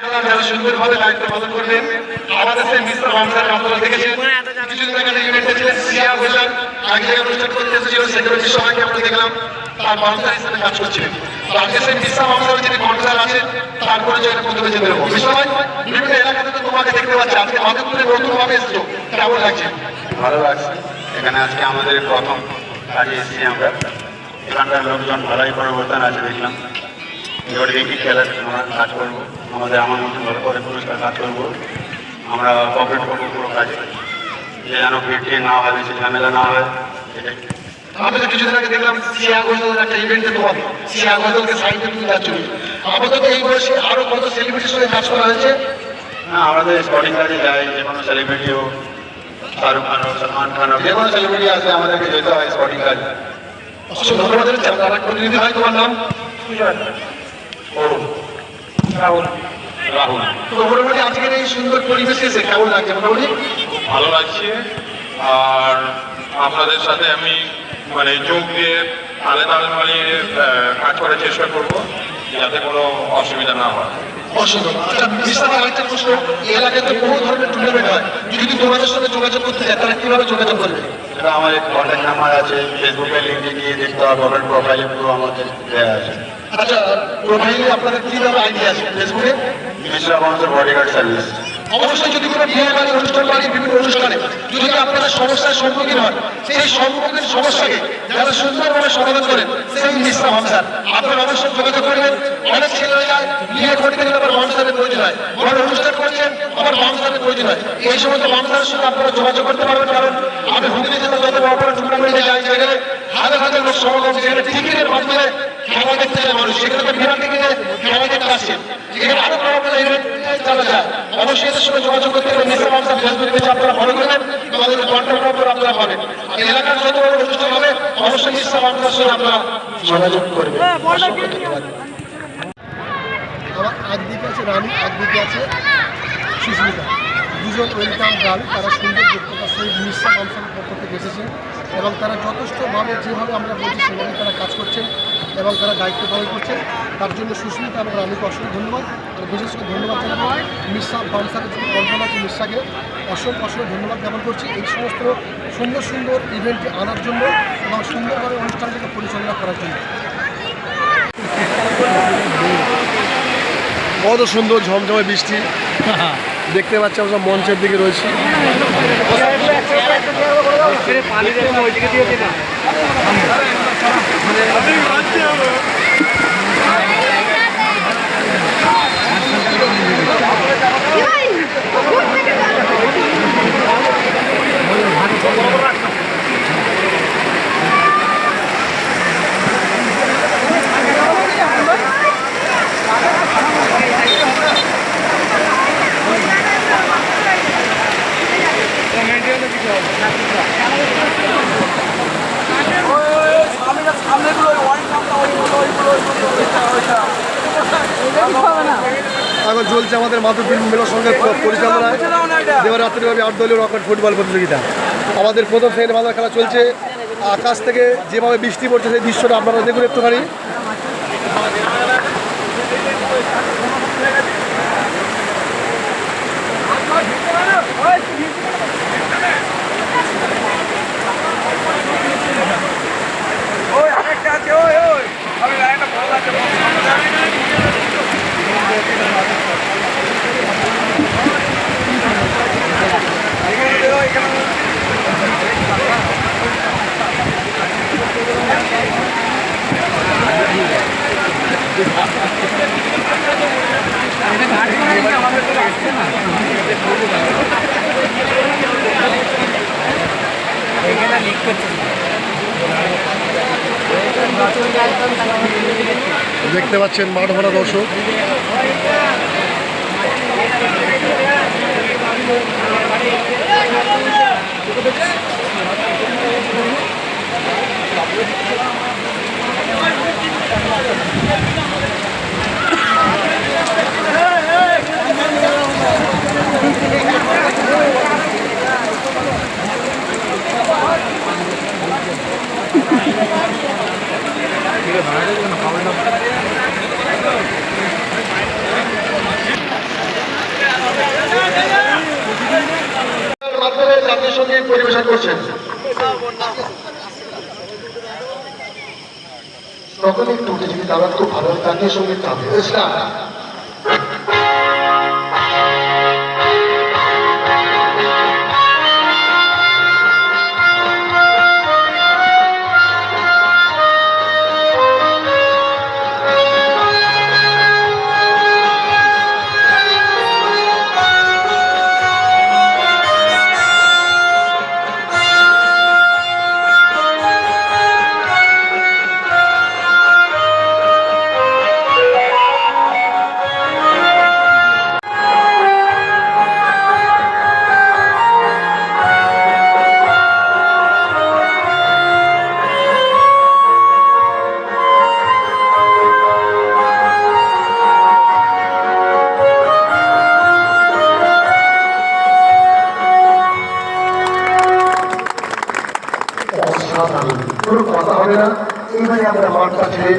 যারা সুন্দরভাবে দায়িত্ব পালন করবেন আমাদের সেই মিস্টার হামজার আপনারা দেখেছেন কিছুদিন আগে ইভেন্টে ছিলেন সিয়া ঘোষাল আগে যে অনুষ্ঠান করতে এসেছিল সেক্রেটারি সবাইকে আমরা দেখলাম তার বাউন্সার হিসেবে কাজ করছিলেন আজকে সেই মিস্টার হামজার যিনি কনসার আছেন তারপরে যে প্রথমে যে বেরোবো বিষয় বিভিন্ন এলাকা থেকে তোমাকে দেখতে পাচ্ছি আজকে মাধবপুরে নতুনভাবে এসেছো কেমন লাগছে? ভালো লাগছে। এখানে আজকে আমাদের প্রথম কাজে এসেছি আমরা। এখানকার লোকজন ভালোই পরিবর্তন আছে দেখলাম। এবার দেখি খেলার আমরা কাজ করবো, আমার মধ্যে ভালো করে পুরস্কার কাজ করবো, আমরা কপারেট করবো পুরো কাজে, যে যেন ভিড় না হয়, বেশি ঝামেলা না হয়। এটাই আমি তো কিছুদিন আগে দেখলাম সিয়া ঘোষালের একটা ইভেন্টে তোমাকে সিয়া ঘোষালকে সাইডে তুমি যাচ্ছ আপাতত এই বয়সে আরো কত সেলিব্রিটির সঙ্গে কাজ করা হয়েছে? না, আমাদের স্পটিং কাজে যাই, যে কোনো সেলিব্রিটি হোক, শাহরুখ খান হোক, সলমান খান হোক, যে কোনো সেলিব্রিটি আসলে আমাদেরকে যেতে হয় স্পটিং কাজে। অসংখ্য ধন্যবাদ জানাচ্ছি। আপনার প্রতিনিধি হয় তোমার নাম রাহুল। রাহুল। তো মোটামুটি আজকের এই সুন্দর পরিবেশে এসে কেমন লাগছে? মোটামুটি ভালো লাগছে। আর আপনাদের সাথে আমি যোগ দিয়ে তালে তালে মিলিয়ে কাজ করার চেষ্টা করব, যাতে কোনো অসুবিধা না হয়। অসংখ্য আরেকটা প্রশ্ন, এই এলাকায় তো বহু ধরনের টুর্নামেন্ট হয়, যদি তোমাদের সাথে যোগাযোগ করতে চায় তারা কিভাবে যোগাযোগ করবে? এটা আমার কন্ট্যাক্ট নাম্বার আছে, ফেসবুকে লিঙ্কে গিয়ে দেখতে হবে, আমার প্রোফাইলে পুরো আমাদের দেওয়া আছে। আচ্ছা, প্রোফাইলে আপনাদের কিভাবে আইডি আছে ফেসবুকে? Mishra bouncer bodyguard service. অবশ্যই যদি কোনো বিয়ে বাড়ি অনুষ্ঠান বাড়ি বিভিন্ন অনুষ্ঠানে যদি আপনারা সমস্যার সম্মুখীন হন, সেই সম্মুখীন সমস্যাকে যারা সুন্দরভাবে সমাধান করেন সেই মিশ্রা হামসার, আপনারা অবশ্যই যোগাযোগ করবেন। অনেক ছেলেরা যায় বিয়ে করতে গেলে আবার বাউন্সারের প্রয়োজন হয়, বড় অনুষ্ঠান করছেন আবার বাউন্সারের প্রয়োজন হয়, এই সমস্ত বাউন্সারের সঙ্গে আপনারা যোগাযোগ করতে পারবেন। কারণ আমি হুগলি জেলা যত বড় বড় টুর্নামেন্টে যাই, সেখানে হাজার হাজার লোক সমাগম, সেখানে টিকিটের মাধ্যমে খেলা দেখতে যায় মানুষ, সেখানে তো বিরাট টিকিটে খেলা দেখতে আসছে, যেখানে আরো বড় বড় ইভেন্ট চালা যায়। অবশ্যই এদের সঙ্গে যোগাযোগ করতে হবে। মিশ্রা হামসা ফেসবুক পেজে আপনারা ফলো করবেন, আমাদের কন্ট্যাক্ট নম্বর আপনারা পাবেন। আর এলাকার যত বড় অনুষ্ঠান হবে অবশ্যই মিশ্রা হামসার সঙ্গে আপনারা যোগাযোগ করবেন। আমার একদিকে আছে রানী, একদিকে আছে সুস্মিতা, দুজন ওয়েলকাম গার্ল। তারা সুন্দর যোগ্যতা সেই মিশ্রা হামসার পক্ষ থেকে এসেছেন এবং তারা যথেষ্টভাবে যেভাবে আমরা বলছি সেভাবে তারা কাজ করছেন এবং তারা দায়িত্ব পালন করছেন। তার জন্য সুস্মিতা এবং রানীকে অসংখ্য ধন্যবাদ। আর বিশেষ করে ধন্যবাদ জানাবো মিশ্রা হামসারের যে কন্ট্রোল আছে মিশ্রাকে অসংখ্য ধন্যবাদ জ্ঞাপন করছি এই সমস্ত সুন্দর সুন্দর ইভেন্টে আনার জন্য এবং সুন্দরভাবে অনুষ্ঠানটাকে পরিচালনা করার জন্য। কত সুন্দর ঝমঝমে বৃষ্টি দেখতে পাচ্ছি, আমরা মঞ্চের দিকে রয়েছি। এখন চলছে আমাদের মাধবপুর মেলা সংঘের পরিচালনায় দেবরাত্রিভাবে 8 দলীয় রকেট ফুটবল প্রতিযোগিতা। আমাদের প্রথম সেকেন্ড বাজার খেলা চলছে। আকাশ থেকে যেভাবে বৃষ্টি পড়ছে সেই দৃশ্যটা আপনারা দেখুন একটুখানি। দেখতে পাচ্ছেন মাঠ ভরা দর্শক। করছেন? সকলে একটু উঠে যদি দাঁড়ান খুব ভালো হয়, জাতীয় সঙ্গীত হবে। স্টার্ট। অসাধারণ, কোনো কথা হবে না। এইভাবে আমরা মাঠটা ছেড়ে